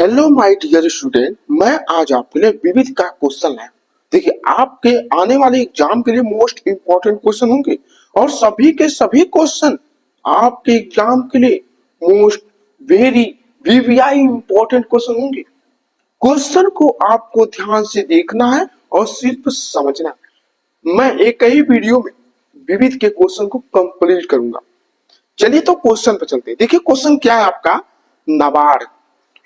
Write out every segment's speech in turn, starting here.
Hello my dear student, मैं आज आपके लिए विविध का क्वेश्चन है। देखिए, आपके आने वाले एग्जाम के लिए मोस्ट इंपॉर्टेंट क्वेश्चन होंगे और सभी के सभी क्वेश्चन आपके एग्जाम के लिए most very VVI important question होंगे। क्वेश्चन को आपको ध्यान से देखना है और सिर्फ समझना है। मैं एक ही वीडियो में विविध के क्वेश्चन को कंप्लीट करूंगा। चलिए तो क्वेश्चन पर चलते हैं। देखिए, क्वेश्चन क्या है आपका, नाबार्ड।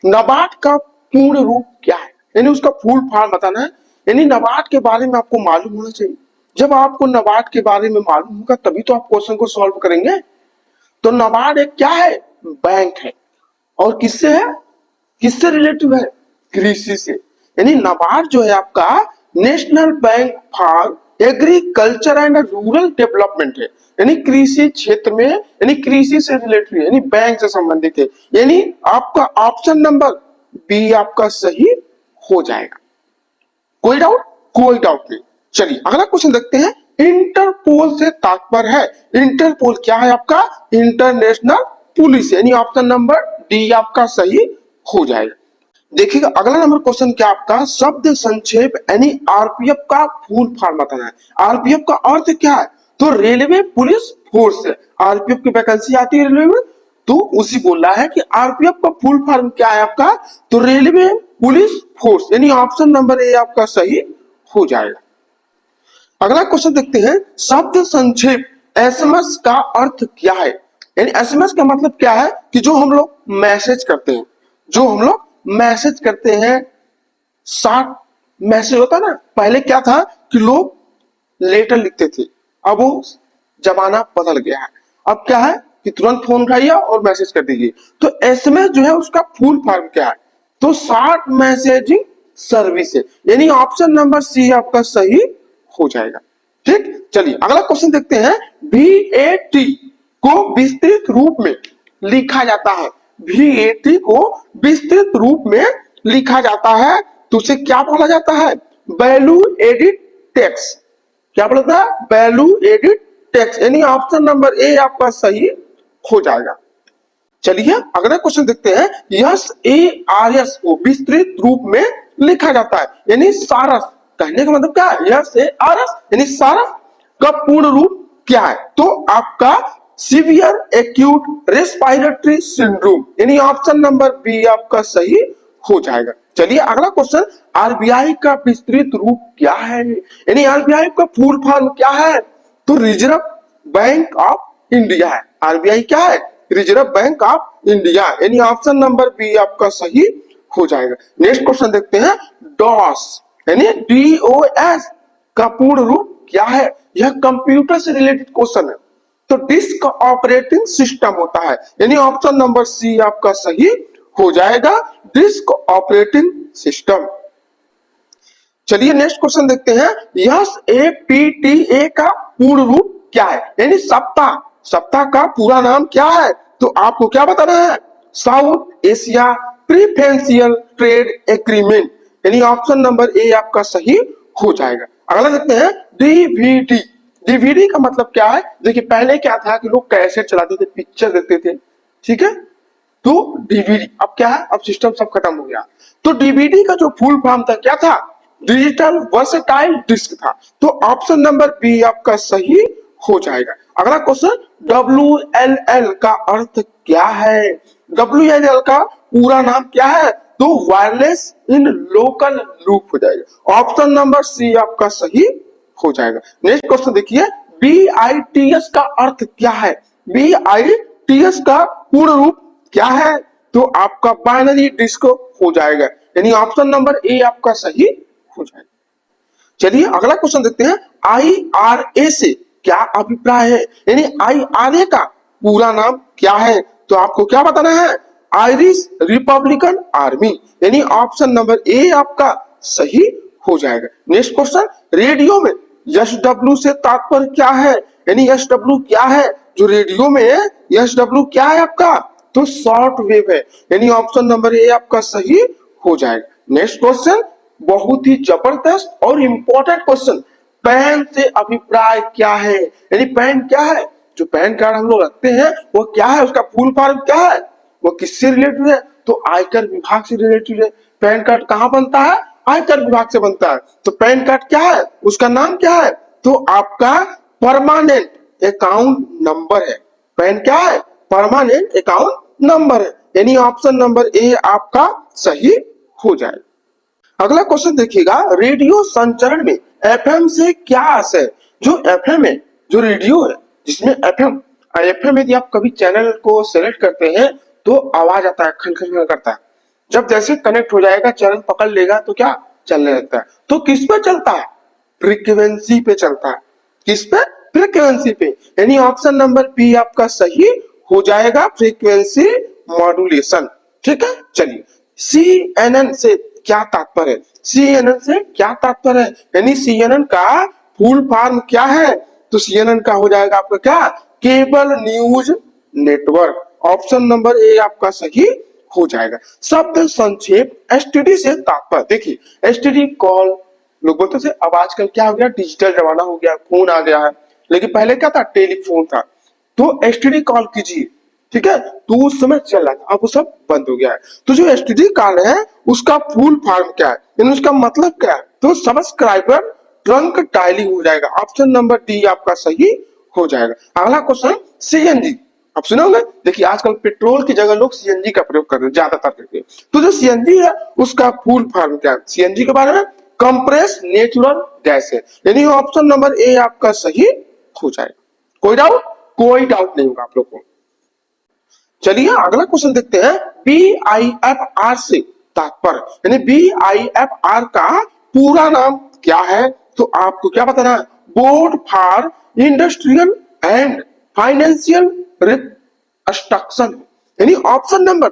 नाबार्ड का पूर्ण रूप क्या है, यानी उसका फुल फॉर्म बताना है। यानी नाबार्ड के बारे में आपको मालूम होना चाहिए। जब आपको नाबार्ड के बारे में मालूम होगा तभी तो आप क्वेश्चन को सॉल्व करेंगे। तो नाबार्ड एक क्या है, बैंक है। और किससे है, किससे रिलेटिव है, कृषि से। यानी नाबार्ड जो है आपका national bank for agriculture and rural development है। यानी कृषि क्षेत्र में, यानी कृषि से रिलेटेड, यानी बैंक से संबंधित है। यानी आपका ऑप्शन नंबर बी आपका सही हो जाएगा। कोई डाउट, कोई डाउट नहीं। चलिए अगला क्वेश्चन देखते हैं। इंटरपोल से तात्पर्य है, इंटरपोल क्या है आपका, इंटरनेशनल पुलिस। यानी ऑप्शन नंबर डी आपका सही हो जाएगा। देखिएगा अगला नंबर क्वेश्चन क्या आपका, शब्द संक्षेप यानी आरपीएफ का फुल फॉर्म बताना है। आरपीएफ का अर्थ क्या है, तो रेलवे पुलिस फोर्स है। आरपीएफ की वैकेंसी आती है रेलवे में, तो उसी बोल रहा है कि आरपीएफ का फुल फॉर्म क्या है आपका, तो रेलवे पुलिस फोर्स। यानी ऑप्शन नंबर ए आपका सही हो जाएगा। अगला क्वेश्चन देखते हैं। शब्द संक्षेप एसएमएस का अर्थ क्या है। यानी एसएमएस का मतलब क्या है कि जो हम लोग मैसेज करते हैं, जो हम लोग मैसेज करते हैं, शॉर्ट मैसेज होता ना। पहले क्या था कि लोग लेटर लिखते थे, अब वो जमाना बदल गया है। अब क्या है कि तुरंत फोन उठाइए और मैसेज कर दीजिए। तो एसएमएस जो है उसका फुल फॉर्म क्या है, तो शॉर्ट मैसेजिंग सर्विस है। यानी ऑप्शन नंबर सी आपका सही हो जाएगा। ठीक, चलिए अगला क्वेश्चन देखते हैं। VAT को विस्तृत रूप में लिखा जाता है। VAT को विस्तृत रूप में लिखा जाता है तो उसे क्या बोला जाता है, वैल्यू एडिड टैक्स। क्या बोलता है, वैल्यू एडिड टैक्स। यानी ऑप्शन नंबर ए आपका सही हो जाएगा। चलिए अगला क्वेश्चन देखते हैं। SARS को विस्तृत रूप में लिखा जाता है। यानी सारस, कहने का मतलब क्या है, SARS यानी सारस का पूर्ण रूप क्या है, तो आपका सीवियर एक्यूट रेस्पिरेटरी सिंड्रोम। यानी ऑप्शन नंबर बी आपका सही हो जाएगा। चलिए अगला क्वेश्चन। आरबीआई का विस्तृत रूप क्या है, यानी आरबीआई का फुल फॉर्म क्या है, तो रिजर्व बैंक ऑफ इंडिया है। आरबीआई क्या है, रिजर्व बैंक ऑफ इंडिया। यानी ऑप्शन नंबर बी आपका सही हो जाएगा। नेक्स्ट क्वेश्चन देखते हैं। डॉस यानी DOS का पूर्ण रूप क्या है, यह कंप्यूटर से रिलेटेड क्वेश्चन है। तो डिस्क ऑपरेटिंग सिस्टम होता है। यानी ऑप्शन नंबर सी आपका सही हो जाएगा, डिस्क ऑपरेटिंग सिस्टम। चलिए नेक्स्ट क्वेश्चन देखते हैं। SAPTA का पूर्ण रूप क्या है, यानी सप्ताह, सप्ताह का पूरा नाम क्या है, तो आपको क्या बताना है, साउथ एशिया प्रीफरेंशियल ट्रेड एग्रीमेंट। यानी ऑप्शन नंबर ए आपका सही हो जाएगा। अगला देखते हैं। डीवीडी, डीवीडी का मतलब क्या है, देखिए पहले क्या था कि लोग कैसेट चलाते थे, पिक्चर देखते थे, ठीक है। तो डीवीडी अब क्या है, अब सिस्टम सब खत्म हो गया। तो डीवीडी का जो फुल फॉर्म था क्या था, डिजिटल वर्सेटाइल डिस्क था। तो ऑप्शन नंबर बी आपका सही हो जाएगा। अगला क्वेश्चन। WLL का अर्थ क्या है, WLL का पूरा नाम क्या है, तो वायरलेस इन लोकल लूप हो जाएगा। ऑप्शन नंबर सी आपका सही हो जाएगा। नेक्स्ट क्वेश्चन देखिए। BITS का अर्थ क्या है, BITS का पूर्ण रूप क्या है, तो आपका बाइनरी डिस्क हो जाएगा। यानी ऑप्शन नंबर ए आपका सही हो जाएगा। चलिए अगला क्वेश्चन देखते हैं। IRA से क्या अभिप्राय है, यानी IRA का पूरा नाम क्या है, तो आपको क्या बताना है, आयरिश रिपब्लिकन आर्मी। यानी ऑप्शन नंबर ए आपका सही हो जाएगा। Next question. रेडियो में SW से तात्पर्य क्या है, यानी SW क्या है, जो रेडियो में SW क्या है आपका, तो शॉर्ट वेव है। यानी ऑप्शन नंबर ए आपका सही हो जाएगा। नेक्स्ट क्वेश्चन बहुत ही जबरदस्त और इंपॉर्टेंट क्वेश्चन। पैन से अभिप्राय क्या है, यानी पैन क्या है, जो पैन कार्ड हम लोग रखते हैं वो क्या है, उसका फुल फॉर्म क्या है, वो किससे रिलेटेड है, तो आयकर विभाग से रिलेटेड है। पैन कार्ड कहाँ बनता है? आयकर विभाग से बनता है। तो पैन कार्ड क्या है? उसका नाम क्या है? तो आपका परमानेंट अकाउंट नंबर है। पैन क्या है? परमानेंट अकाउंट नंबर है। यानी ऑप्शन नंबर ए आपका सही हो जाए। अगला क्वेश्चन देखिएगा, रेडियो संचरण में एफएम से क्या आशय? जो एफएम है, जो रेडियो है जिसमें एफएम एफएम यदि आप कभी चैनल को सेलेक्ट करते हैं तो आवाज आता है, खन खन खन करता है। जब जैसे कनेक्ट हो जाएगा, चैनल पकड़ लेगा तो क्या चलने लगता है। तो किस पे चलता है? फ्रीक्वेंसी पे चलता है। किस पे? फ्रीक्वेंसी पे। यानी ऑप्शन नंबर बी आपका सही हो जाएगा, फ्रीक्वेंसी मॉड्यूलेशन। ठीक है, चलिए CNN से क्या तात्पर्य है? CNN से क्या तात्पर्य है? यानी CNN का फुल फॉर्म क्या है? तो CNN का हो जाएगा आपका क्या? Cable news network. Option number A आपका सही हो जाएगा। शब्द संक्षेप एसटीडी से तात्पर्य, देखिए एसटीडी कॉल लोग बोलते थे, अब आजकल क्या हो गया, डिजिटल जमाना हो गया, फोन आ गया है। लेकिन पहले क्या था? टेलीफोन था। तो एसटीडी कॉल कीजिए, ठीक है, तो उस समय चल रहा था, अब वो सब बंद हो गया है। तो जो एसटीडी कॉल है उसका फुल फॉर्म क्या है, यानी उसका मतलब क्या है? तो सब्सक्राइबर ट्रंक डायलिंग हो जाएगा। ऑप्शन नंबर डी आपका सही हो जाएगा। अगला क्वेश्चन, सीएनजी आप सुने होंगे। देखिए आजकल पेट्रोल की जगह लोग सीएनजी का प्रयोग कर रहे हैं ज्यादातर करके। तो जो सीएनजी है उसका फुल फॉर्म क्या है? सीएनजी के बारे में कंप्रेस नेचुरल गैस है। यानी ऑप्शन नंबर ए आपका सही हो जाएगा। कोई डाउट? कोई डाउट नहीं होगा आप लोग को। चलिए अगला क्वेश्चन देखते हैं, BIFR से तात्पर्य, यानी BIFR का पूरा नाम क्या है? तो आपको क्या बताना है? Board for industrial and financial reconstruction. यानी ऑप्शन नंबर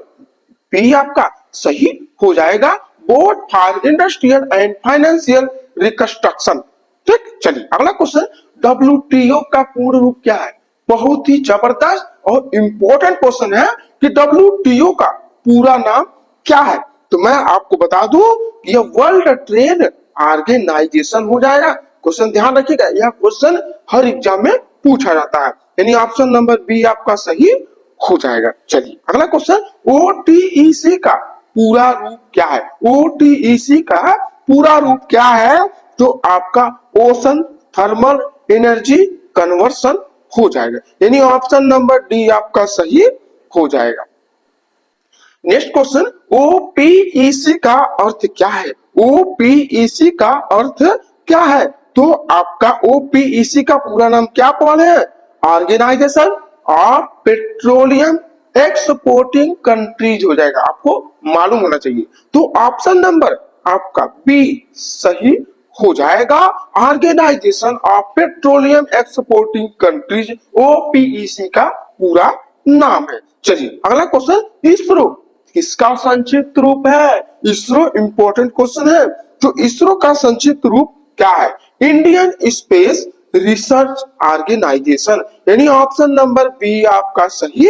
बी आपका सही हो जाएगा, board for industrial and financial reconstruction. ठीक, चलिए अगला क्वेश्चन, WTO का पूर्ण रूप क्या है? बहुत ही जबरदस्त और इंपॉर्टेंट क्वेश्चन है कि WTO का पूरा नाम क्या है? तो मैं आपको बता दूं कि यह वर्ल्ड ट्रेड ऑर्गेनाइजेशन हो जाएगा। क्वेश्चन ध्यान रखिएगा, यह क्वेश्चन हर एग्जाम में पूछा जाता है। यानी ऑप्शन नंबर बी आपका सही हो जाएगा। चलिए अगला क्वेश्चन, OTEC का पूरा रूप क्या है? OTEC का पूरा रूप क्या है? तो आपका ओशन थर्मल एनर्जी कन्वर्सन हो जाएगा। यानी ऑप्शन नंबर डी आपका सही हो जाएगा। नेक्स्ट क्वेश्चन, OPEC का अर्थ क्या है? OPEC का अर्थ क्या है? तो आपका OPEC का पूरा नाम क्या पढ़े हैं? Organisation of petroleum exporting countries हो जाएगा, आपको मालूम होना चाहिए। तो ऑप्शन नंबर आपका बी सही हो जाएगा, organisation of petroleum exporting countries, OPEC का पूरा नाम है। चलिए अगला क्वेश्चन, इसरो किसका संक्षिप्त रूप है? इसरो इंपॉर्टेंट क्वेश्चन है। तो इसरो का संक्षिप्त रूप क्या है? Indian space research organisation. यानी ऑप्शन नंबर बी आपका सही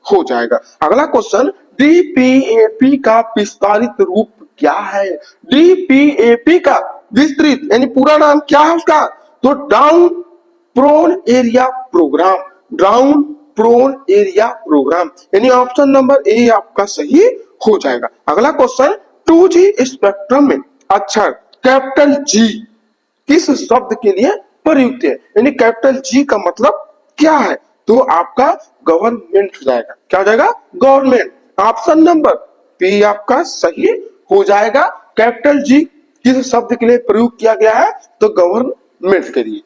हो जाएगा। अगला क्वेश्चन, DPAP का विस्तारित रूप क्या है? DPAP का विस्तृत यानी पूरा नाम क्या है उसका? तो down prone area programme, down prone area programme. यानी ऑप्शन नंबर ए आपका सही हो जाएगा। अगला क्वेश्चन, 2G स्पेक्ट्रम में अक्षर कैपिटल जी किस शब्द के लिए प्रयुक्त है? यानी कैपिटल जी का मतलब क्या है? तो आपका गवर्नमेंट हो जाएगा। क्या हो जाएगा? गवर्नमेंट। ऑप्शन नंबर बी आपका सही हो जाएगा। कैपिटल जी किस शब्द के लिए प्रयोग किया गया है? तो गवर्नमेंट के लिए।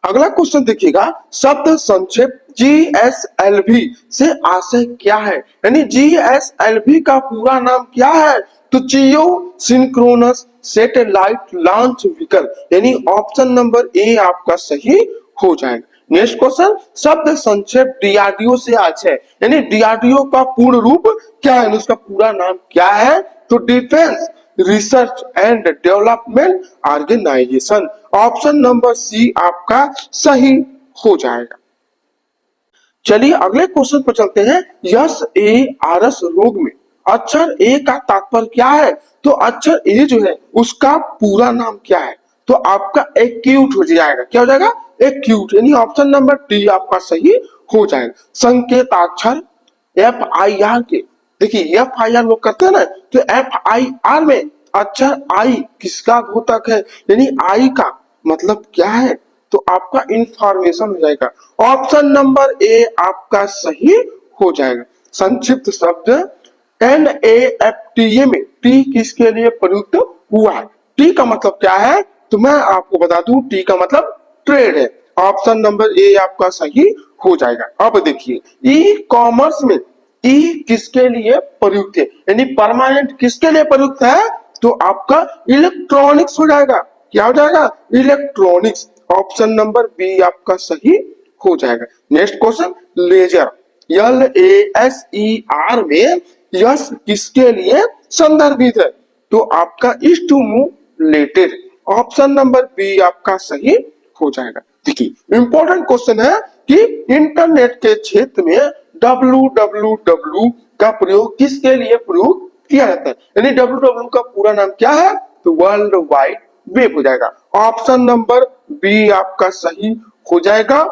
अगला क्वेश्चन देखिएगा, शब्द संक्षेप GSLV से आशय क्या है? यानी GSLV का पूरा नाम क्या है? तो जियो सिंक्रोनस सैटेलाइट लॉन्च व्हीकल। यानी ऑप्शन नंबर ए आपका सही हो जाएगा। नेक्स्ट क्वेश्चन, शब्द संक्षेप DRDO से आशय, यानी DRDO का पूर्ण रूप क्या है? उसका पूरा नाम क्या है? तो defence research and development organisation. Option number C आपका सही हो जाएगा। चलिए अगले क्वेश्चन पर चलते हैं, SARS रोग में अक्षर ए का तात्पर्य क्या है? तो अक्षर ए जो है उसका पूरा नाम क्या है? तो आपका एक्यूट हो जाएगा। क्या हो जाएगा? एक्यूट। यानी ऑप्शन नंबर डी आपका सही हो जाएगा। संकेताक्षर FIR के देखिए FIR लोग करते हैं ना, तो FIR में अक्षर आई किसका घोतक है, यानी आई का मतलब क्या है, तो आपका इंफॉर्मेशन हो जाएगा। ऑप्शन नंबर ए आपका सही हो जाएगा। संक्षिप्त शब्द NAFTA में टी किसके लिए प्रयुक्त हुआ है? टी का मतलब क्या है, तो मैं आपको बता दूं, टी का मतलब ट्रेड है। ऑप्शन नंबर ए आपका सही हो जाएगा। अब देखिए ई कॉमर्स में ई किसके लिए प्रयुक्त है, यानी परमानेंट किसके लिए प्रयुक्त है, तो आपका इलेक्ट्रॉनिक्स हो जाएगा। क्या हो जाएगा, इलेक्ट्रॉनिक्स। ऑप्शन नंबर बी आपका सही हो जाएगा। नेक्स्ट क्वेश्चन, लेजर LASER में यस किसके लिए संदर्भित है, तो आपका इज टू मूव लेटेड। ऑप्शन नंबर बी आपका सही हो जाएगा। देखिए इंपॉर्टेंट क्वेश्चन है कि इंटरनेट के क्षेत्र में www का प्रयोग किसके लिए प्रयोग किया जाता है, यानी www का पूरा नाम क्या है, तो वर्ल्ड वाइड वेब हो जाएगा। ऑप्शन नंबर बी आपका सही हो जाएगा।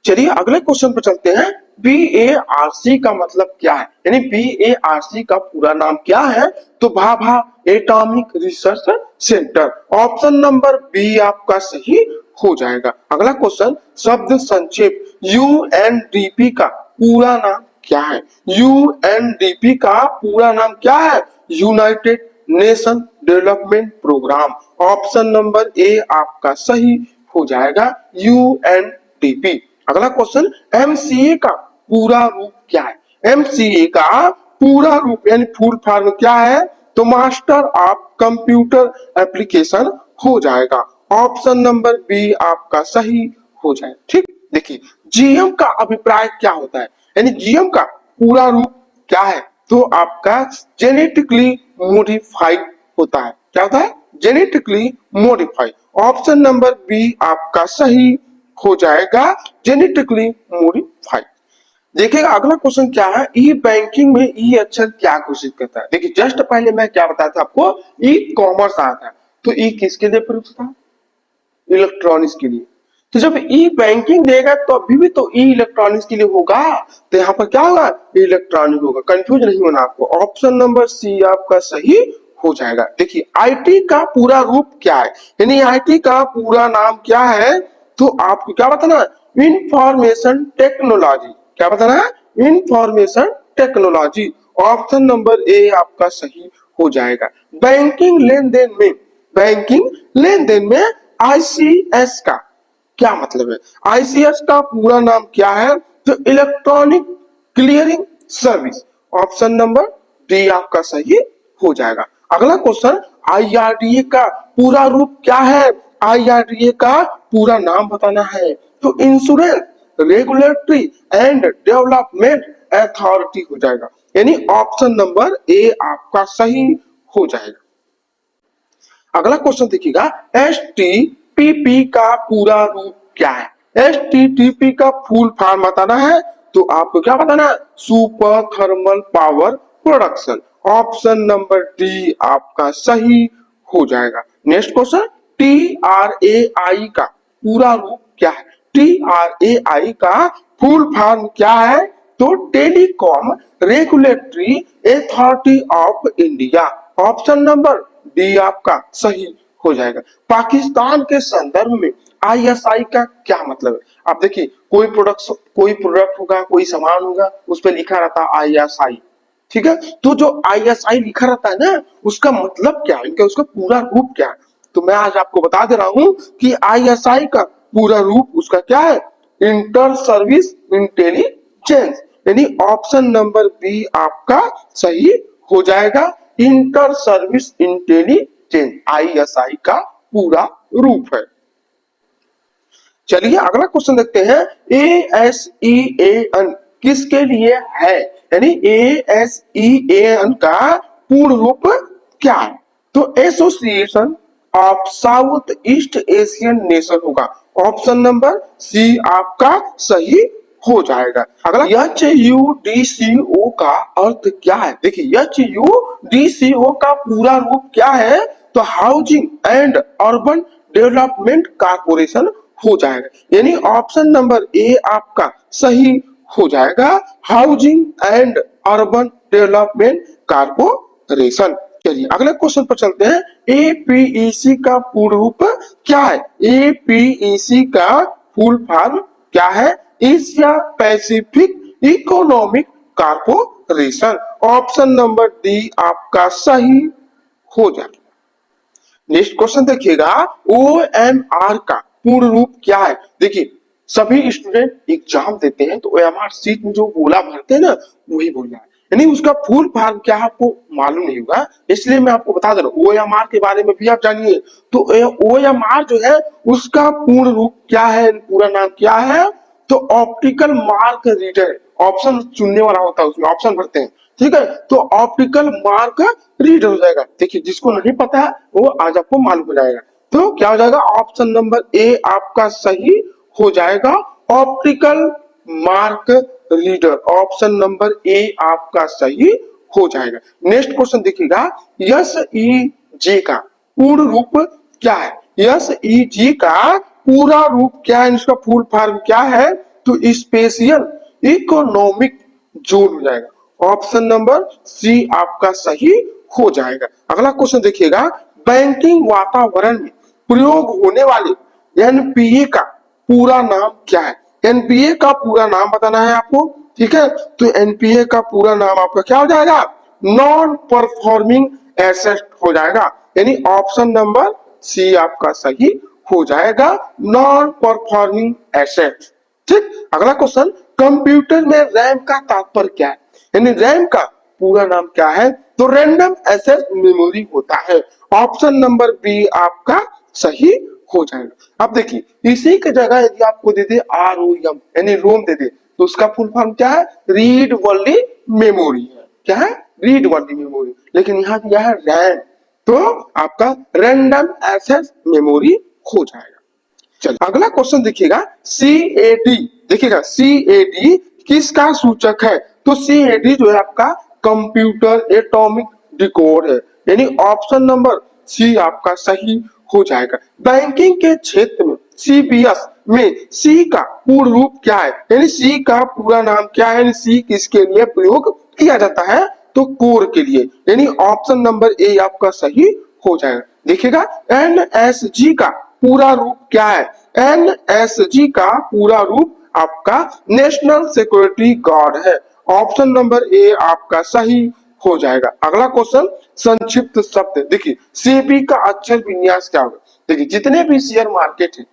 चलिए अगले क्वेश्चन पर चलते हैं। BARC का मतलब क्या है, यानी BARC का पूरा नाम क्या है, तो Bhabha atomic research centre. Option number B आपका सही हो जाएगा। अगला क्वेश्चन, शब्द संक्षेप UNDP का पूरा नाम क्या है, UNDP का पूरा नाम क्या है, united nation development programme. Option number A आपका सही हो जाएगा, UNDP। अगला क्वेश्चन, MCA का पूरा रूप क्या है, MCA का पूरा रूप यानी फुल फॉर्म क्या है, तो मास्टर ऑफ कंप्यूटर एप्लीकेशन हो जाएगा। ऑप्शन नंबर बी आपका सही हो जाएगा। ठीक, देखिए GM का अभिप्राय क्या होता है, यानी GM का पूरा रूप क्या है, तो आपका जेनेटिकली मॉडिफाइड होता है। क्या होता है, genetically modified. Option number B आपका सही हो जाएगा, जेनेटिकली मॉडिफाइड। देखिएगा अगला क्वेश्चन क्या है, ई बैंकिंग में ई अक्षर क्या घोषित करता है। देखिए जस्ट पहले मैं क्या बताया था आपको, ई कॉमर्स आया था, तो ई किसके लिए प्रयुक्त था, इलेक्ट्रॉनिक्स के लिए। तो जब ई बैंकिंग देगा तो अभी भी तो ई इलेक्ट्रॉनिक्स के लिए होगा, तो यहाँ पर क्या होगा, इलेक्ट्रॉनिक होगा। कंफ्यूज नहीं होना आपको। ऑप्शन नंबर सी आपका सही हो जाएगा। देखिए IT का पूरा रूप क्या है, यानी IT का पूरा नाम क्या है, तो आपको क्या बताना है, इंफॉर्मेशन टेक्नोलॉजी। क्या बताना है, information technology. Option number A आपका सही हो जाएगा। बैंकिंग लेन देन में, बैंकिंग लेन देन में ICS का क्या मतलब है, ICS का पूरा नाम क्या है, तो electronic clearing service. Option number D आपका सही हो जाएगा। अगला क्वेश्चन, IRDA का पूरा रूप क्या है, IRDA का पूरा नाम बताना है, तो insurance regulatory and development authority हो जाएगा, यानी ऑप्शन नंबर ए आपका सही हो जाएगा। अगला क्वेश्चन देखिएगा, STPP का पूरा रूप क्या है, STPP का फुल फॉर्म बताना है, तो आपको क्या बताना है, super thermal power production. Option number D आपका सही हो जाएगा। नेक्स्ट क्वेश्चन, TRAI का पूरा रूप क्या है, TRAI का फुल फॉर्म क्या है, तो telecom regulatory authority of India. Option number D आपका सही हो जाएगा। पाकिस्तान के संदर्भ में ISI का क्या मतलब है, आप देखिए कोई प्रोडक्ट होगा, कोई सामान होगा, उस पर लिखा रहता है ISI, ठीक है, तो जो ISI लिखा रहता है ना, उसका मतलब क्या है, इनका उसका पूरा रूप क्या है, तो मैं आज आपको बता दे रहा हूं कि ISI का पूरा रूप उसका क्या है, इंटर सर्विस इंटेलिजेंस, यानी ऑप्शन नंबर बी आपका सही हो जाएगा। इंटर सर्विस इंटेलिजेंस ISI का पूरा रूप है। चलिए अगला क्वेश्चन देखते हैं, ASEAN किसके लिए है, यानी ASEAN का पूर्ण रूप क्या है, तो association of south east Asian nation होगा। ऑप्शन नंबर सी आपका सही हो जाएगा। अगला, HUDCO का अर्थ क्या है, देखिए HUDCO का पूरा रूप क्या है, तो housing and urban development corporation हो जाएगा, यानी ऑप्शन नंबर ए आपका सही हो जाएगा, housing and urban development corporation. चलिए अगले क्वेश्चन पर चलते हैं। एपीईसी का पूर्ण रूप क्या है? एपीईसी का फुल फॉर्म क्या है? Asia Pacific economic corporation. Option number D आपका सही हो जाएगा। नेक्स्ट क्वेश्चन देखिएगा, ओएमआर का पूर्ण रूप क्या है? देखिए सभी स्टूडेंट एग्जाम देते हैं तो ओएमआर सीट में जो गोला भरते हैं ना, वही बोलना है, यानी उसका फुल फॉर्म क्या है आपको मालूम नहीं होगा, इसलिए मैं आपको बता दे रहा हूँ। ओएमआर के बारे में भी आप जानिए। तो ओएमआर जो है उसका पूर्ण रूप क्या है, पूरा नाम क्या है? तो ऑप्टिकल मार्क रीडर। ऑप्शन चुनने वाला होता है, उसमें ऑप्शन भरते हैं, ठीक है। तो ऑप्टिकल मार्क रीडर हो जाएगा। देखिए जिसको नहीं पता है वो आज आपको मालूम हो जाएगा। तो क्या हो जाएगा? ऑप्शन नंबर ए आपका सही हो जाएगा, optical mark reader. Option number A आपका सही हो जाएगा। नेक्स्ट क्वेश्चन देखिएगा, एसईजे का पूर्ण रूप क्या है? एसईजे का पूरा रूप क्या है, इसका फुल फॉर्म क्या है? तो स्पेशल इकोनॉमिक जोन हो जाएगा। ऑप्शन नंबर सी आपका सही हो जाएगा। अगला क्वेश्चन देखिएगा, बैंकिंग वातावरण में प्रयोग होने वाले एनपीए का पूरा नाम क्या है? एनपीए का पूरा नाम बताना है आपको, ठीक है। तो एनपीए का पूरा नाम आपका क्या हो जाएगा? नॉन परफॉर्मिंग एसेट हो जाएगा, यानी ऑप्शन नंबर सी आपका सही हो जाएगा, नॉन परफॉर्मिंग एसेट। ठीक। अगला क्वेश्चन, कंप्यूटर में रैम का तात्पर्य क्या है? यानी रैम का पूरा नाम क्या है? तो रैंडम एक्सेस मेमोरी होता है। ऑप्शन नंबर बी आपका सही हो जाएगा। अब देखिए इसी की जगह यदि आपको दे दे आरओएम यानी रोम दे दे, तो उसका फुल फॉर्म क्या है? रीड ओनली मेमोरी है। क्या है? Read only memory. लेकिन यहाँ दिया है रैम, तो आपका रैंडम एक्सेस मेमोरी हो जाएगा। चलिए अगला क्वेश्चन देखिएगा, सीएडी। देखिएगा सीएडी किसका सूचक है? तो सीएडी जो है आपका कंप्यूटर एटॉमिक डिकोड है, यानी ऑप्शन नंबर सी आपका सही हो जाएगा। बैंकिंग के क्षेत्र में सीबीएस में सी का पूर्ण रूप क्या है? यानी सी का पूरा नाम क्या है? यानी सी किसके लिए प्रयोग किया जाता है? तो कोर के लिए, यानी ऑप्शन नंबर ए आपका सही हो जाएगा। देखिएगा एनएसजी का पूरा रूप क्या है? एनएसजी का पूरा रूप आपका नेशनल सिक्योरिटी गार्ड है। ऑप्शन नंबर ए आपका सही हो जाएगा। अगला क्वेश्चन, संक्षिप्त शब्द। देखिए सेबी का अक्षर विन्यास क्या होगा? देखिए जितने भी शेयर मार्केट है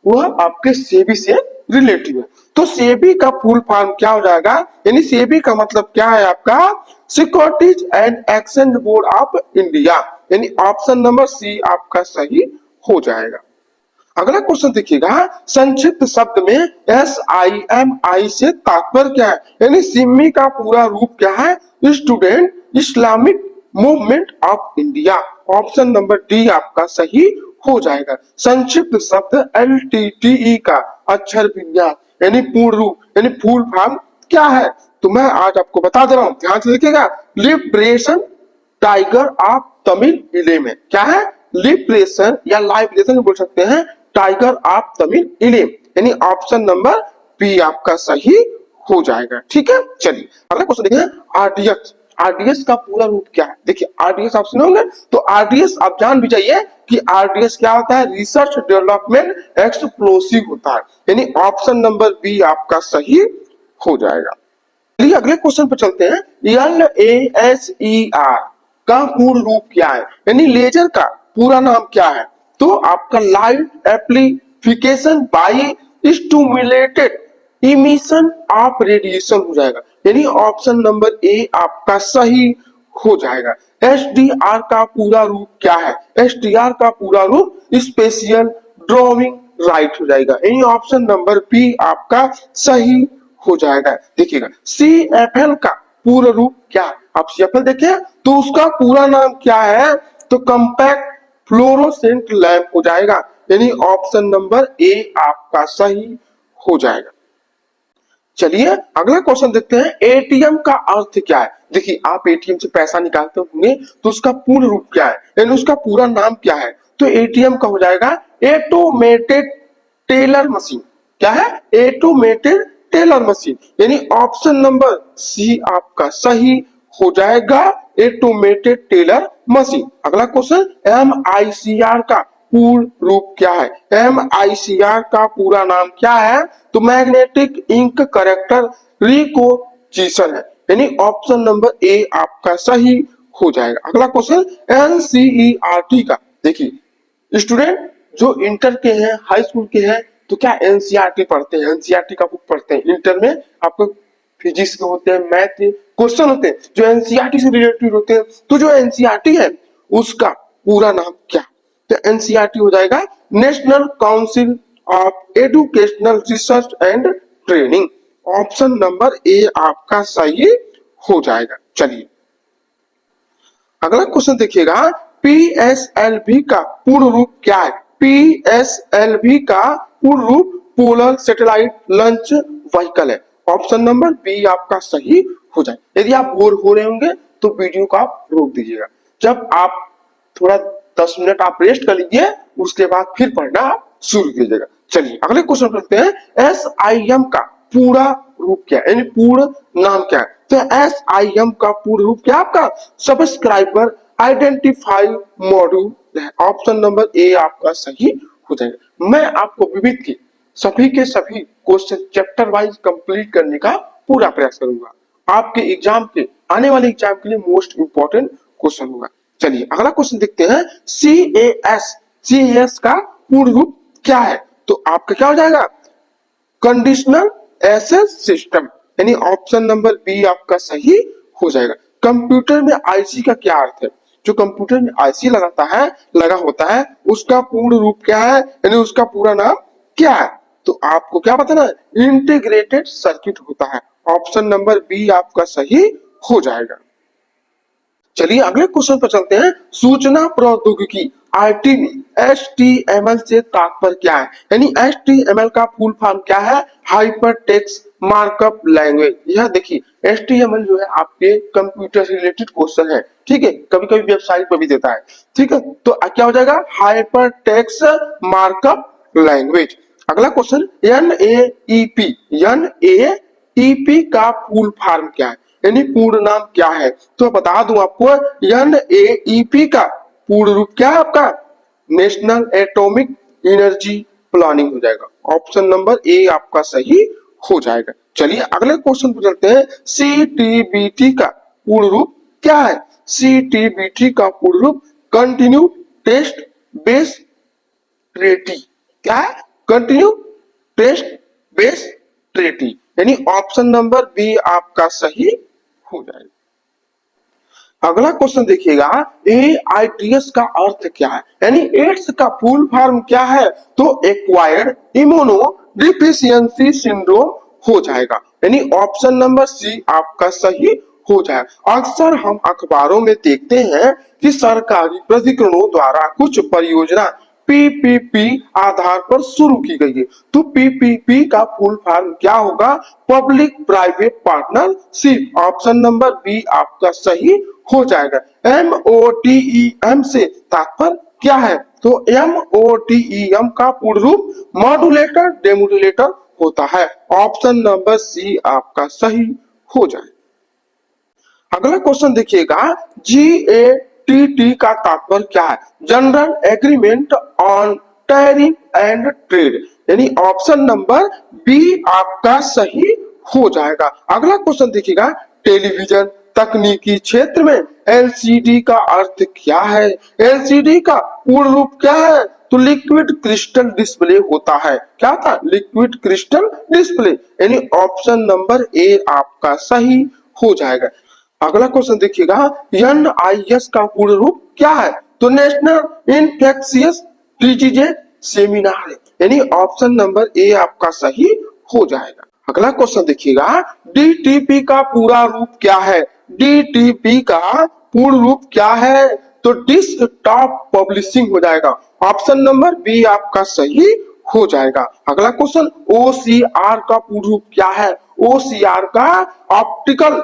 वह आपके सेबी से रिलेटिव है। तो सेबी का फुल फॉर्म क्या हो जाएगा? यानी सेबी का मतलब क्या है आपका? Securities and exchange board of India, यानी ऑप्शन नंबर सी आपका सही हो जाएगा। अगला क्वेश्चन देखिएगा, संक्षिप्त शब्द में SIMI से तात्पर्य क्या है? यानी सिम्मी का पूरा रूप क्या है? Student Islamic movement of India. Option number D आपका सही हो जाएगा। संक्षिप्त शब्द LTTE का अक्षर विन्यास यानी पूर्ण रूप यानी फुल फॉर्म क्या है? तो मैं आज आपको बता दे रहा हूं, ध्यान से देखिएगा। लिबरेशन टाइगर ऑफ तमिल इले में क्या है? लिबरेशन या लाइब्रेशन बोल सकते हैं, टाइगर ऑफ तमिल इले, यानी ऑप्शन नंबर बी आपका सही हो जाएगा। ठीक है। चलिए अगला क्वेश्चन देखिए, आरडीएस। आरडीएस का पूरा रूप क्या है? देखिए आरडीएस आप सुनोगे तो आरडीएस आप जान भी जाइए कि आरडीएस क्या होता है? रिसर्च डेवलपमेंट एक्सप्लोसिव होता है, यानी ऑप्शन नंबर बी आपका सही हो जाएगा। चलिए अगले क्वेश्चन पर चलते हैं, LASER का पूर्ण रूप क्या है? यानी लेजर का पूरा नाम क्या है? तो आपका light amplification by stimulated emission of radiation हो जाएगा, यानी ऑप्शन नंबर ए आपका सही हो जाएगा। SDR का पूरा रूप क्या है? SDR का पूरा रूप स्पेशल ड्राइंग राइट हो जाएगा, यानी ऑप्शन नंबर बी आपका सही हो जाएगा। देखिएगा CFL का पूरा रूप क्या है? आप CFL देखिए तो उसका पूरा नाम क्या है? तो कॉम्पैक्ट फ्लोरोसेंट लैंप हो जाएगा, यानी ऑप्शन नंबर ए आपका सही हो जाएगा। चलिए अगला क्वेश्चन देखते हैं, एटीएम का अर्थ क्या है? देखिए आप एटीएम से पैसा निकालते होंगे तो उसका पूर्ण रूप क्या है, यानी उसका पूरा नाम क्या है? तो एटीएम का हो जाएगा ऑटोमेटेड टेलर मशीन। क्या है? ऑटोमेटेड टेलर मशीन, यानी ऑप्शन नंबर सी आपका सही हो जाएगा, ऑटोमेटेड टेलर मशीन। अगला क्वेश्चन, MICR का पूर्ण रूप क्या है? MICR का पूरा नाम क्या है? तो मैग्नेटिक इंक करेक्टर रिकोजिशन है, यानी ऑप्शन नंबर ए आपका सही हो जाएगा। अगला क्वेश्चन, NCERT का, देखिए स्टूडेंट जो इंटर के हैं, हाई स्कूल के हैं, तो क्या एनसीईआरटी पढ़ते हैं, एनसीईआरटी का बुक पढ़ते हैं। इंटर में आपको फिजिक्स के होते हैं, मैथ के क्वेश्चन होते हैं जो एनसीईआरटी से रिलेटेड होते हैं। तो जो एनसीईआरटी है उसका पूरा नाम क्या? तो एनसीईआरटी हो जाएगा national council of educational research and training. Option number A आपका सही हो जाएगा। चलिए अगला क्वेश्चन देखिएगा, पीएसएलवी का पूर्ण रूप क्या है? पीएसएलवी का पूर्ण रूप पोलर सैटेलाइट लॉन्च व्हीकल है। ऑप्शन नंबर बी आपका सही हो जाए। यदि आप बोर हो रहे होंगे तो वीडियो को आप रोक दीजिएगा, जब आप थोड़ा 10 मिनट आप रेस्ट कर लीजिए, उसके बाद फिर पढ़ना आप शुरू कीजिएगा। चलिए अगले क्वेश्चन करते हैं, SIM का पूरा रूप क्या है, यानी पूर्ण नाम क्या है? तो SIM का पूर्ण रूप क्या आपका? सब्सक्राइबर आइडेंटिफाई मॉड्यूल है। ऑप्शन नंबर ए आपका सही हो जाएगा। मैं आपको विविध के सभी क्वेश्चन चैप्टर वाइज कंप्लीट करने का पूरा प्रयास करूंगा। आपके एग्जाम के आने वाले एग्जाम के लिए मोस्ट इंपॉर्टेंट क्वेश्चन होगा। चलिए अगला क्वेश्चन देखते हैं, CAS का पूर्ण रूप क्या है? तो आपका क्या हो जाएगा? कंडीशनल एसेस सिस्टम, यानी ऑप्शन नंबर बी आपका सही हो जाएगा। कंप्यूटर में आईसी का क्या अर्थ है? जो कंप्यूटर में आईसी लगा होता है उसका पूर्ण रूप क्या है, यानी उसका पूरा नाम क्या है? तो आपको क्या बताना है? इंटीग्रेटेड सर्किट होता है। ऑप्शन नंबर बी आपका सही हो जाएगा। चलिए अगले क्वेश्चन पर चलते हैं, सूचना प्रौद्योगिकी आईटी में HTML से तात्पर्य क्या है? यानी HTML का फुल फॉर्म क्या है? Hyper text markup language. यह देखिए HTML जो है आपके कंप्यूटर से रिलेटेड क्वेश्चन है, ठीक है, कभी कभी वेबसाइट पर भी देता है, ठीक है। तो क्या हो जाएगा? Hyper text markup language. अगला क्वेश्चन, NAEP का फुल फॉर्म क्या है, यानी पूर्ण नाम क्या है? तो बता दूं आपको, NAEP का पूर्ण रूप क्या है आपका? नेशनल एटॉमिक एनर्जी प्लानिंग हो जाएगा। ऑप्शन नंबर ए आपका सही हो जाएगा। चलिए अगले क्वेश्चन पर चलते हैं, CTBT का पूर्ण रूप क्या है? CTBT का पूर्ण रूप कंटिन्यू टेस्ट बेस ट्रेटी, क्या है? कंटिन्यू टेस्ट बेस ट्रेटी, यानी ऑप्शन नंबर बी आपका सही हो जाएगा। अगला क्वेश्चन देखिएगा, AIDS का अर्थ क्या है, यानी एड्स का फुल फॉर्म क्या है? तो एक्वायर्ड इम्यूनो डिफिशियंसी सिंड्रोम हो जाएगा, यानी ऑप्शन नंबर सी आपका सही हो जाएगा। अक्सर हम अखबारों में देखते हैं कि सरकारी प्राधिकरणों द्वारा कुछ परियोजना PPP आधार पर शुरू की गई है। तो PPP का फुल फॉर्म क्या होगा? Public private partnership. Option number B आपका सही हो जाएगा। MODEM से तात्पर्य क्या है? तो MODEM का पूर्ण रूप मॉड्यूलेटर डेमोडुलेटर होता है। ऑप्शन नंबर सी आपका सही हो जाए। अगला क्वेश्चन देखिएगा, GATT का तात्पर्य क्या है? General agreement on tariff and trade, यानी ऑप्शन नंबर बी आपका सही हो जाएगा। अगला क्वेश्चन देखिएगा, टेलीविजन तकनीकी क्षेत्र में LCD का अर्थ क्या है? LCD का पूर्ण रूप क्या है? तो लिक्विड क्रिस्टल डिस्प्ले होता है। क्या था? लिक्विड क्रिस्टल डिस्प्ले, यानी ऑप्शन नंबर ए आपका सही हो जाएगा। अगला क्वेश्चन देखिएगा, NIS का पूर्ण रूप क्या है? तो नेशनल इन्फेक्शियस डिजीजेज सेमिनार, यानी ऑप्शन नंबर ए आपका सही हो जाएगा। अगला क्वेश्चन देखिएगा, DTP का पूरा रूप क्या है? DTP का पूर्ण रूप क्या है? तो डिस्कटॉप पब्लिशिंग हो जाएगा। ऑप्शन नंबर बी आपका सही हो जाएगा। अगला क्वेश्चन, OCR का पूर्ण रूप क्या है? OCR का ऑप्टिकल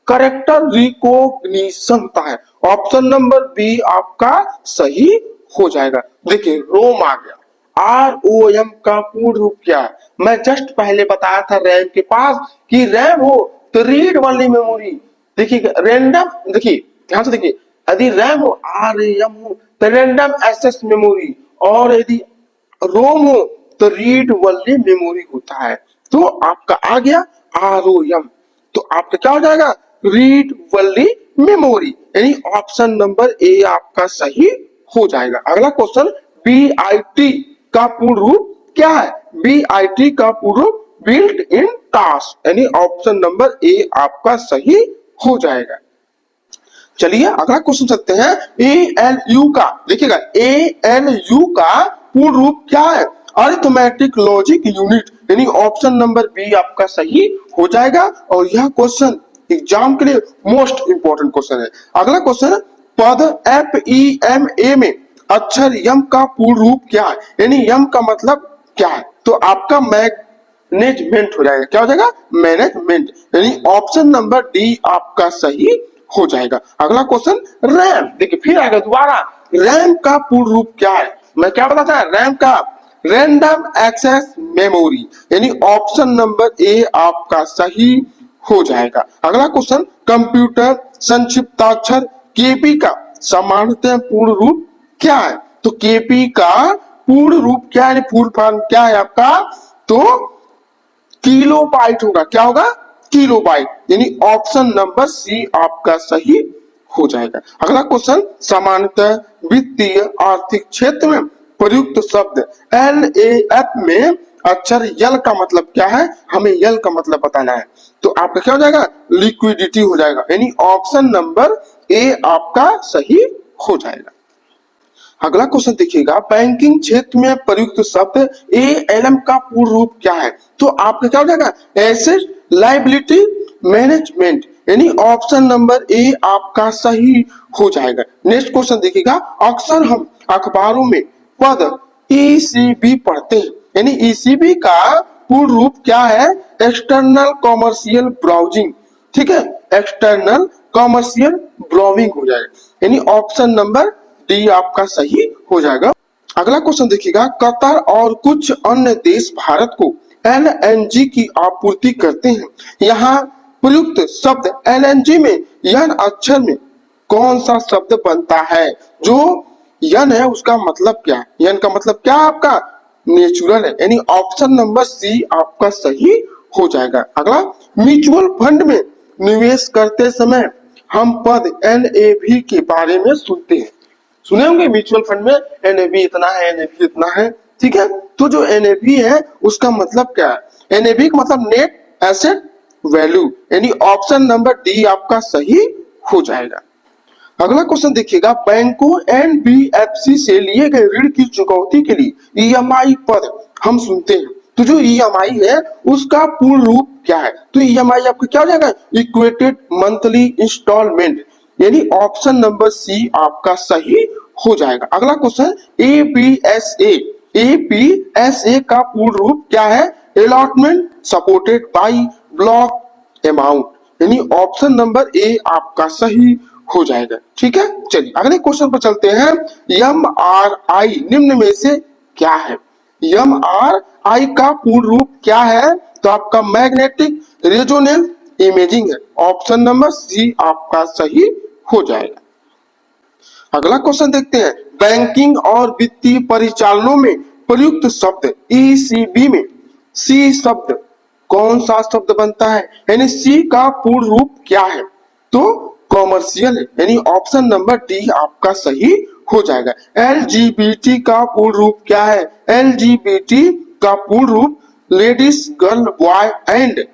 करेक्टर रिकॉग्निशन होता है। ऑप्शन नंबर बी आपका सही हो जाएगा। देखिए रोम आ गया, ROM का पूर्ण रूप क्या है? मैं जस्ट पहले बताया था रैम के पास कि रैम हो तो रीड वाली मेमोरी। देखिए रैंडम, देखिए ध्यान से देखिए, यदि रैम हो RAM हो तो रैंडम एक्सेस मेमोरी, और यदि रोम हो तो रीड वनली मेमोरी होता है। तो आपका आ गया ROM, तो आपका क्या हो जाएगा? रीड वनली मेमोरी, यानी ऑप्शन नंबर ए आपका सही हो जाएगा। अगला क्वेश्चन, BIT का पूर्ण रूप क्या है? BIT का पूर्ण रूप बिल्ट इन टास्क, यानी ऑप्शन नंबर ए आपका सही हो जाएगा। चलिए अगला क्वेश्चन चलते हैं। ALU का, देखिएगा ALU का पूर्ण रूप क्या है? अरिथमेटिक लॉजिक यूनिट, यानी ऑप्शन नंबर बी आपका सही हो जाएगा। और यह क्वेश्चन एग्जाम के लिए मोस्ट इंपोर्टेंट क्वेश्चन है। अगला क्वेश्चन, पद FEMA में अक्षर यम का पूर्ण रूप क्या है? यानी यम का मतलब क्या है? तो आपका मैनेजमेंट हो जाएगा। क्या हो जाएगा? मैनेजमेंट, यानी ऑप्शन नंबर डी आपका सही हो जाएगा। अगला क्वेश्चन, रैम, देखिए फिर आएगा दोबारा, रैम का पूर्ण रूप क्या है? मैं क्या बताता है? रैम का रैंडम एक्सेस मेमोरी, यानी ऑप्शन नंबर ए आपका सही हो जाएगा। अगला क्वेश्चन, कंप्यूटर संक्षिप्ताक्षर केपी का सामान्यतः पूर्ण रूप क्या है? तो केपी का पूर्ण रूप क्या है, फुल फॉर्म क्या है आपका? तो किलो बाइट होगा। क्या होगा? किलो बाइट, यानी ऑप्शन नंबर सी आपका सही हो जाएगा। अगला क्वेश्चन, सामान्यतः वित्तीय आर्थिक क्षेत्र में प्रयुक्त शब्द LAF में अक्षर यल का मतलब क्या है? हमें यल का मतलब बताना है। तो आपका क्या हो जाएगा? लिक्विडिटी हो जाएगा, यानी ऑप्शन नंबर ए आपका सही हो जाएगा। अगला क्वेश्चन देखिएगा, बैंकिंग क्षेत्र में प्रयुक्त शब्द ALM का पूर्ण रूप क्या है? तो आपका क्या हो जाएगा? एसेट लायबिलिटी मैनेजमेंट, यानी ऑप्शन नंबर ए आपका सही हो जाएगा। नेक्स्ट क्वेश्चन देखिएगा, अक्सर हम अखबारों में पद ECB पढ़ते हैं, यानी ECB का पूर्ण रूप क्या है? एक्सटर्नल कॉमर्शियल ब्राउजिंग, ठीक है, एक्सटर्नल कॉमर्शियल ब्राउजिंग हो जाएगा, यानी ऑप्शन नंबर डी आपका सही हो जाएगा। अगला क्वेश्चन देखिएगा, कतर और कुछ अन्य देश भारत को LNG की आपूर्ति करते हैं। यहाँ प्रयुक्त शब्द LNG में यन अक्षर में कौन सा शब्द बनता है? जो यन है उसका मतलब क्या है? यन का मतलब क्या है आपका? नेचुरल है, यानी ऑप्शन नंबर सी आपका सही हो जाएगा। अगला, म्यूचुअल फंड में निवेश करते समय हम पद NAV के बारे में सुनते हैं। सुने होंगे म्यूचुअल फंड में NAV इतना है, NAV इतना है, ठीक है। तो जो NAV है उसका मतलब क्या है? NAV का मतलब नेट एसेट वैल्यू, यानी ऑप्शन नंबर डी आपका सही हो जाएगा। अगला क्वेश्चन देखिएगा, बैंकों NBFC से लिए गए ऋण की चुकौती के लिए EMI पद हम सुनते हैं। तो जो EMI है उसका पूर्ण रूप क्या है? तो EMI आपका क्या हो जाएगा? इक्वेटेड मंथली इंस्टॉलमेंट, यानी ऑप्शन नंबर सी आपका सही हो जाएगा। अगला क्वेश्चन, APSA का पूर्ण रूप क्या है? Allotment supported by block amount, यानी ऑप्शन नंबर ए आपका सही हो जाएगा। ठीक है, चलिए अगले क्वेश्चन पर चलते हैं। MRI निम्न में से क्या है? MRI का पूर्ण रूप क्या है? तो आपका मैग्नेटिक रेजोनेंस इमेजिंग है, ऑप्शन नंबर सी आपका सही हो जाएगा। अगला क्वेश्चन देखते हैं, बैंकिंग और वित्तीय परिचालनों में प्रयुक्त शब्द ECB में सी शब्द कौन सा शब्द बनता है? यानी सी का पूर्ण रूप क्या है? तो कॉमर्शियल है, यानी ऑप्शन नंबर डी आपका सही हो जाएगा। LGBT का पूर्ण रूप क्या है? LGBT का पूर्ण रूप ladies, girl, boy and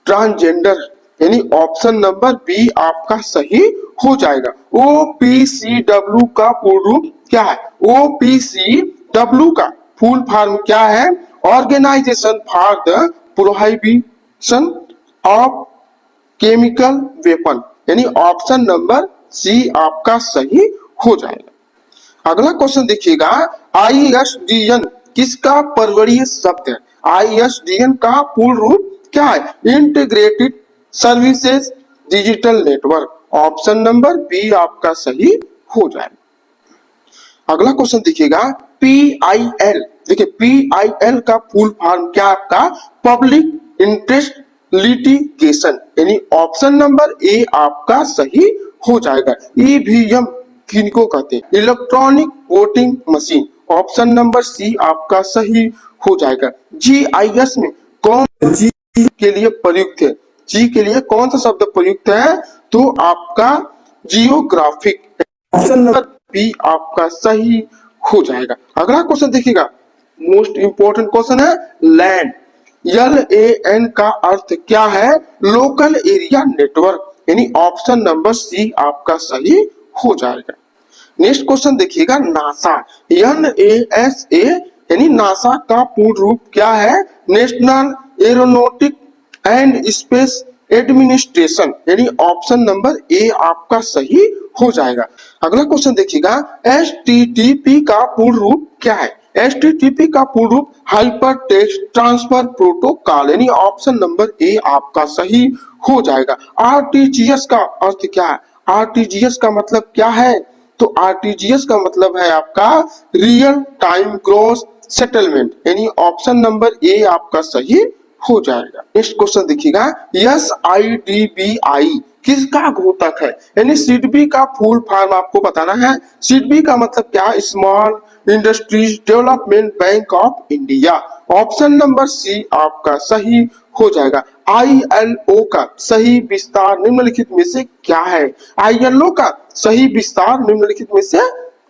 transgender, यानी ऑप्शन नंबर बी आपका सही हो जाएगा। OPCW का पूर्ण रूप क्या है? OPCW का फुल फॉर्म क्या है? Organisation for the prohibition of chemical weapon, यानी ऑप्शन नंबर सी आपका सही हो जाएगा। अगला क्वेश्चन देखिएगा, ISDN किसका परवरीय शब्द है? ISDN का पूर्ण रूप क्या है? Integrated services digital network, option number B आपका सही हो जाएगा। अगला क्वेश्चन देखिएगा, PIL देखिए PIL का फुल फॉर्म क्या आपका पब्लिक इंटरेस्ट लिटिगेशन, यानी ऑप्शन नंबर ए आपका सही हो जाएगा। ईवीएम किनको कहते हैं? Electronic voting machine, option number C आपका सही हो जाएगा। GIS में कौन जी के लिए प्रयुक्त है? जी के लिए कौन सा शब्द प्रयुक्त है? तो आपका जियोग्राफिक, ऑप्शन नंबर बी आपका सही हो जाएगा। अगला क्वेश्चन देखिएगा, मोस्ट इंपोर्टेंट क्वेश्चन है लैंड। LAN का अर्थ क्या है? लोकल एरिया नेटवर्क, यानी ऑप्शन नंबर सी आपका सही हो जाएगा। नेक्स्ट क्वेश्चन देखिएगा, नासा। NASA यानी नासा का पूर्ण रूप क्या है? National aeronautic and space administration, यानी ऑप्शन नंबर ए आपका सही हो जाएगा। अगला क्वेश्चन देखिएगा, HTTP का पूर्ण रूप क्या है? HTTP का पूर्ण रूप हाइपर टेक्स्ट ट्रांसफर प्रोटोकॉल, यानी ऑप्शन नंबर ए आपका सही हो जाएगा। RTGS का अर्थ क्या है? RTGS का मतलब क्या है? तो RTGS का मतलब है आपका रियल टाइम ग्रॉस सेटलमेंट, यानी ऑप्शन नंबर ए आपका सही हो जाएगा। नेक्स्ट क्वेश्चन देखिएगा, SIDBI किसका घोतक है? यानी सिडबी का फुल फॉर्म आपको बताना है। सिडबी का मतलब क्या? Small industries development bank of India, option number C आपका सही हो जाएगा। ILO का सही विस्तार निम्नलिखित में से क्या है? ILO का सही विस्तार निम्नलिखित में से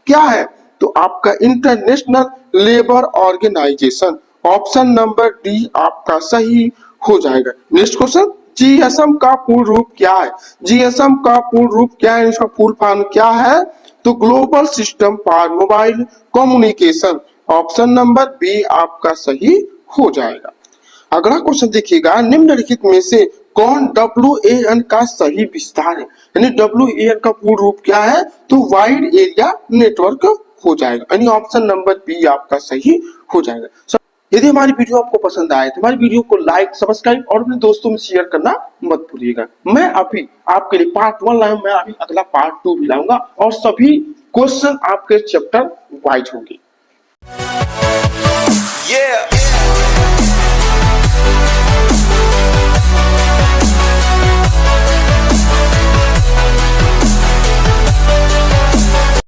क्या है? तो आपका international labour organisation, option number D आपका सही हो जाएगा। नेक्स्ट क्वेश्चन, GSM का पूर्ण रूप क्या है? GSM का पूर्ण रूप क्या है? इसका फुल फॉर्म क्या है? तो global system for mobile communication, option number B आपका सही हो जाएगा। अगला क्वेश्चन देखिएगा, निम्नलिखित में से कौन WAN का सही विस्तार है? यानी WAN का पूर्ण रूप क्या है? तो वाइड एरिया नेटवर्क हो जाएगा, यानी ऑप्शन नंबर बी आपका सही हो जाएगा। यदि हमारी वीडियो आपको पसंद आए तो हमारी वीडियो को लाइक, सब्सक्राइब और अपने दोस्तों में शेयर करना मत भूलिएगा। मैं अभी आपके लिए पार्ट 1 लाया हूं, मैं अभी अगला पार्ट 2 भी लाऊंगा और सभी क्वेश्चन आपके चैप्टर वाइज होंगे।